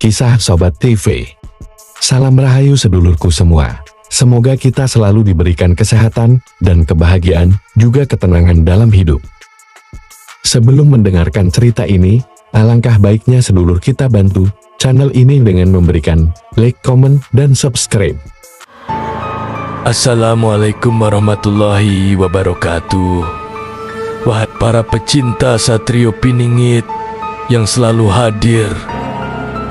Kisah Sobat TV. Salam rahayu sedulurku semua. Semoga kita selalu diberikan kesehatan dan kebahagiaan, juga ketenangan dalam hidup. Sebelum mendengarkan cerita ini, alangkah baiknya sedulur kita bantu channel ini dengan memberikan like, komen, dan subscribe. Assalamualaikum warahmatullahi wabarakatuh. Wahai para pecinta Satrio Piningit yang selalu hadir,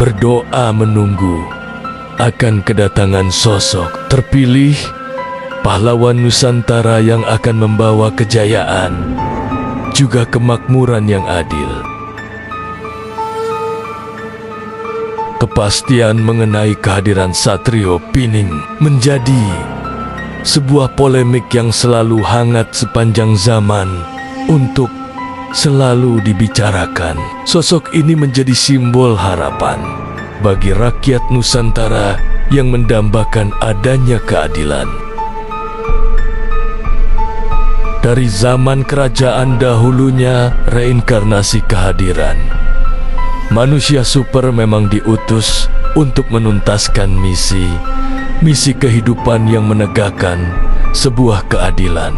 berdoa menunggu akan kedatangan sosok terpilih, pahlawan Nusantara yang akan membawa kejayaan, juga kemakmuran yang adil. Kepastian mengenai kehadiran Satrio Pining menjadi sebuah polemik yang selalu hangat sepanjang zaman untuk selalu dibicarakan. Sosok ini menjadi simbol harapan bagi rakyat Nusantara yang mendambakan adanya keadilan. Dari zaman kerajaan dahulunya, reinkarnasi kehadiran manusia super memang diutus untuk menuntaskan misi kehidupan yang menegakkan sebuah keadilan.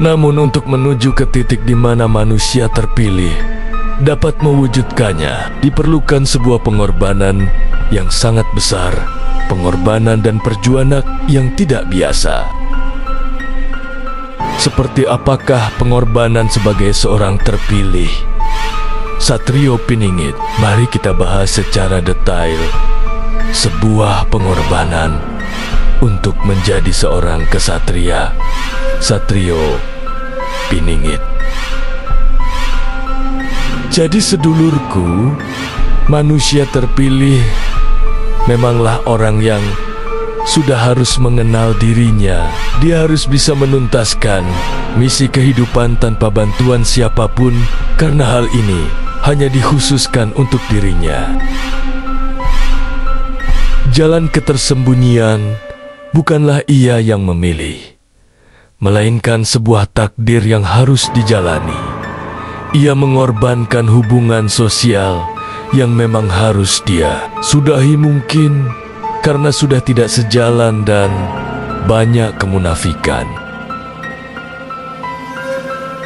Namun untuk menuju ke titik di mana manusia terpilih dapat mewujudkannya, diperlukan sebuah pengorbanan yang sangat besar, pengorbanan dan perjuangan yang tidak biasa. Seperti apakah pengorbanan sebagai seorang terpilih Satrio Piningit? Mari kita bahas secara detail sebuah pengorbanan untuk menjadi seorang kesatria, Satrio Piningit. Jadi sedulurku, manusia terpilih memanglah orang yang sudah harus mengenal dirinya. Dia harus bisa menuntaskan misi kehidupan tanpa bantuan siapapun, karena hal ini hanya dikhususkan untuk dirinya. Jalan ketersembunyian bukanlah ia yang memilih, melainkan sebuah takdir yang harus dijalani. Ia mengorbankan hubungan sosial yang memang harus dia sudahi, mungkin karena sudah tidak sejalan dan banyak kemunafikan.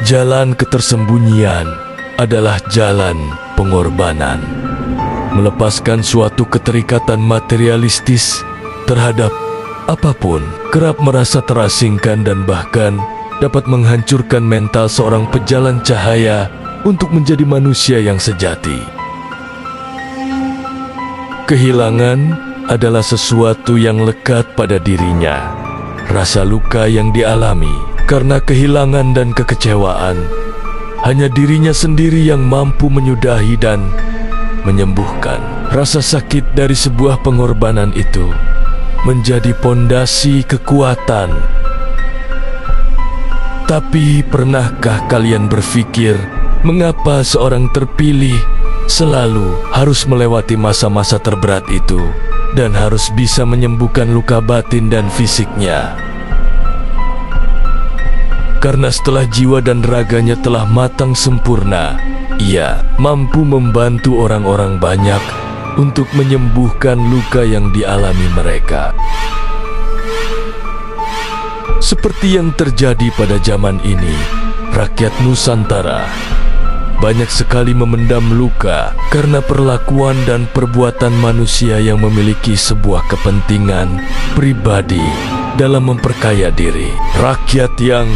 Jalan ketersembunyian adalah jalan pengorbanan, melepaskan suatu keterikatan materialistis terhadap apapun, kerap merasa terasingkan dan bahkan dapat menghancurkan mental seorang pejalan cahaya untuk menjadi manusia yang sejati. Kehilangan adalah sesuatu yang lekat pada dirinya. Rasa luka yang dialami karena kehilangan dan kekecewaan, hanya dirinya sendiri yang mampu menyudahi dan menyembuhkan. Rasa sakit dari sebuah pengorbanan itu menjadi pondasi kekuatan. Tapi pernahkah kalian berpikir mengapa seorang terpilih selalu harus melewati masa-masa terberat itu dan harus bisa menyembuhkan luka batin dan fisiknya? Karena setelah jiwa dan raganya telah matang sempurna, ia mampu membantu orang-orang banyak untuk menyembuhkan luka yang dialami mereka. Seperti yang terjadi pada zaman ini, rakyat Nusantara banyak sekali memendam luka karena perlakuan dan perbuatan manusia yang memiliki sebuah kepentingan pribadi dalam memperkaya diri. Rakyat yang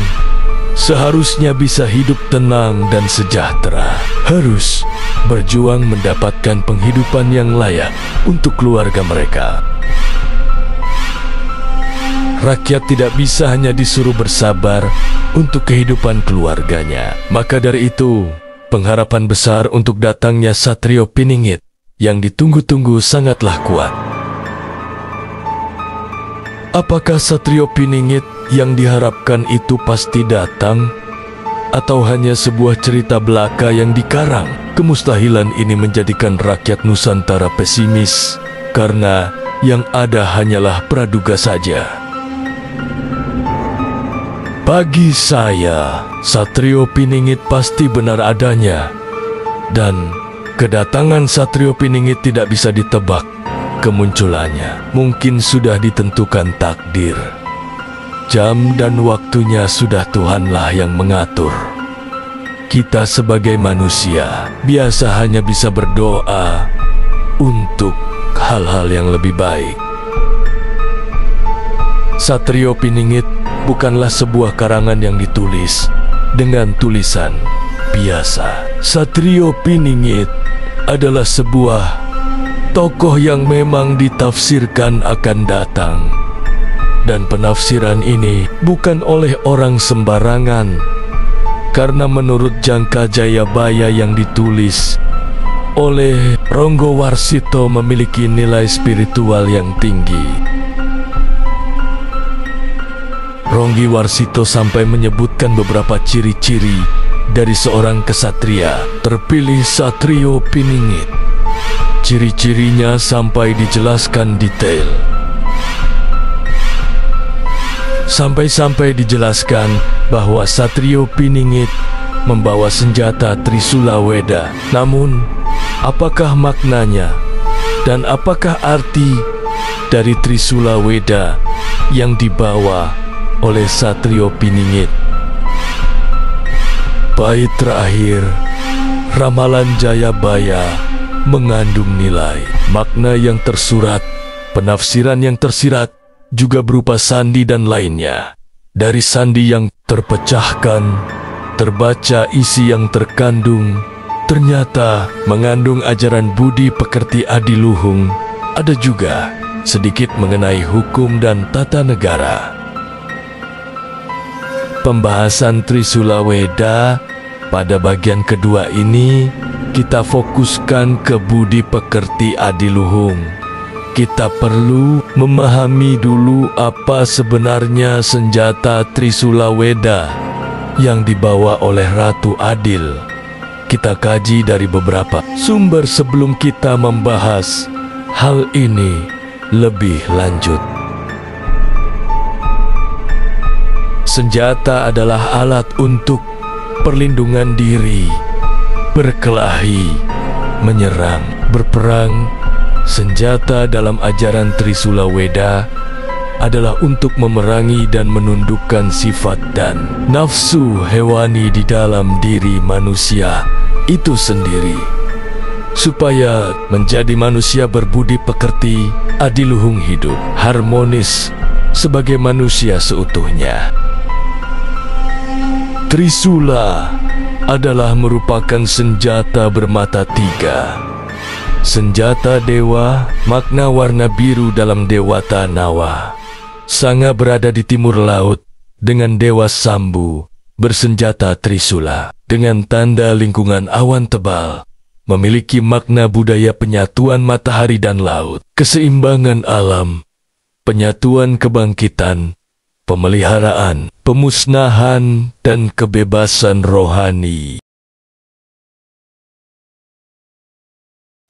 seharusnya bisa hidup tenang dan sejahtera harus berjuang mendapatkan penghidupan yang layak untuk keluarga mereka. Rakyat tidak bisa hanya disuruh bersabar untuk kehidupan keluarganya. Maka dari itu, pengharapan besar untuk datangnya Satrio Piningit yang ditunggu-tunggu sangatlah kuat. Apakah Satrio Piningit yang diharapkan itu pasti datang? Atau hanya sebuah cerita belaka yang dikarang? Kemustahilan ini menjadikan rakyat Nusantara pesimis, karena yang ada hanyalah praduga saja. Bagi saya, Satrio Piningit pasti benar adanya, dan Kedatangan Satrio Piningit tidak bisa ditebak. Kemunculannya mungkin sudah ditentukan takdir. Jam dan waktunya sudah Tuhanlah yang mengatur. Kita sebagai manusia biasa hanya bisa berdoa untuk hal-hal yang lebih baik. Satrio Piningit bukanlah sebuah karangan yang ditulis dengan tulisan biasa. Satrio Piningit adalah sebuah tokoh yang memang ditafsirkan akan datang. Dan penafsiran ini bukan oleh orang sembarangan, karena menurut Jangka Jayabaya yang ditulis oleh Ronggo Warsito memiliki nilai spiritual yang tinggi. Ronggi Warsito sampai menyebutkan beberapa ciri-ciri dari seorang kesatria terpilih Satrio Piningit. Ciri-cirinya sampai dijelaskan detail. Sampai-sampai dijelaskan bahwa Satrio Piningit membawa senjata Trisula Weda. Namun, apakah maknanya dan apakah arti dari Trisula Weda yang dibawa oleh Satrio Piningit? Bait terakhir, ramalan Jayabaya mengandung nilai, makna yang tersurat, penafsiran yang tersirat, juga berupa sandi dan lainnya. Dari sandi yang terpecahkan, terbaca isi yang terkandung, ternyata mengandung ajaran budi pekerti adiluhung. Ada juga sedikit mengenai hukum dan tata negara. Pembahasan Trisula Weda pada bagian kedua ini kita fokuskan ke budi pekerti adiluhung. Kita perlu memahami dulu apa sebenarnya senjata Trisula Weda yang dibawa oleh Ratu Adil. Kita kaji dari beberapa sumber sebelum kita membahas hal ini lebih lanjut. Senjata adalah alat untuk perlindungan diri, berkelahi, menyerang, berperang. Senjata dalam ajaran Trisula Weda adalah untuk memerangi dan menundukkan sifat dan nafsu hewani di dalam diri manusia itu sendiri, supaya menjadi manusia berbudi pekerti, adiluhung hidup, harmonis sebagai manusia seutuhnya. Trisula adalah merupakan senjata bermata tiga. Senjata dewa, makna warna biru dalam Dewata Nawa. Sanga berada di timur laut dengan Dewa Sambu bersenjata Trisula dengan tanda lingkungan awan tebal. Memiliki makna budaya penyatuan matahari dan laut, keseimbangan alam, penyatuan kebangkitan, pemeliharaan, pemusnahan, dan kebebasan rohani.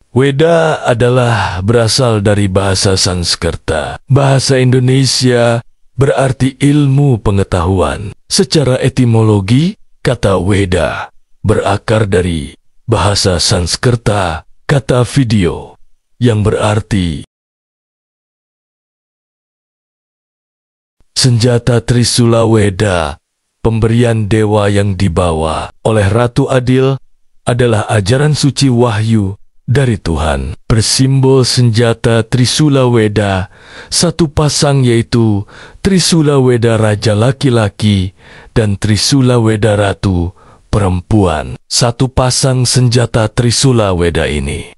Weda adalah berasal dari bahasa Sanskerta. Bahasa Indonesia berarti ilmu pengetahuan. Secara etimologi, kata Weda berakar dari bahasa Sanskerta, kata video, yang berarti senjata Trisula Weda, pemberian dewa yang dibawa oleh Ratu Adil, adalah ajaran suci wahyu dari Tuhan. Bersimbol senjata Trisula Weda, satu pasang yaitu Trisula Weda Raja laki-laki dan Trisula Weda Ratu perempuan. Satu pasang senjata Trisula Weda ini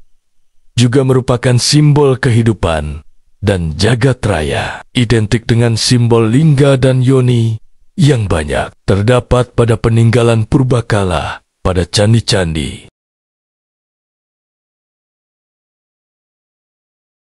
juga merupakan simbol kehidupan dan jagat raya, identik dengan simbol lingga dan yoni yang banyak terdapat pada peninggalan purbakala pada candi-candi